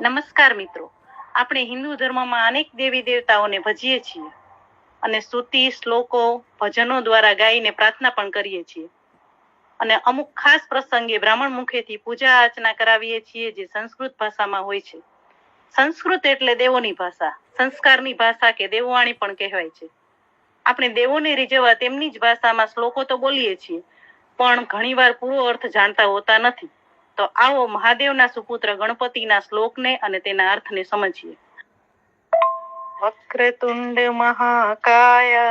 નમસ્કાર મિત્રો, આપણે હિન્દુ ધર્મમાં અનેક દેવી દેવતાઓને ભજીએ છીએ અને સ્તુતિ, શ્લોકો, ભજનો દ્વારા ગાઈને પ્રાર્થના પણ કરીએ છીએ અને અમુક ખાસ પ્રસંગે બ્રાહ્મણ મુખેથી પૂજા અર્ચના કરાવીએ છીએ જે સંસ્કૃત ભાષામાં હોય છે. સંસ્કૃત એટલે દેવોની ભાષા, સંસ્કારની ભાષા કે દેવવાણી પણ કહેવાય છે. આપણે દેવોને રીઝવવા તેમની જ ભાષામાં શ્લોકો તો બોલીએ છીએ, પણ ઘણીવાર પૂરો અર્થ જાણતા હોતા નથી. તો આવો મહાદેવના સુપુત્ર ગણપતિના શ્લોકને અને તેના અર્થને સમજીએ. વક્રતુંડ મહાકાય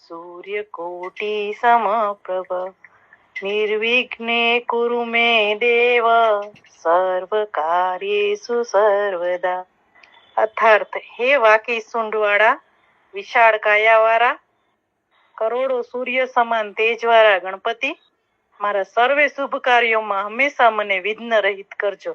સૂર્યકોટી સમપ્રભ નિર્વિઘ્ને કુરુ મે દેવ સર્વ કાર્યેષુ સર્વદા. અર્થાર્થ, હે વાકી સૂંઢવાળા, વિશાળ કાયાવાળા, કરોડો સૂર્ય સમાન તેજવાળા ગણપતિ, મારા સર્વે શુભ કાર્યોમાં હંમેશા મને વિઘ્ન રહિત કરજો.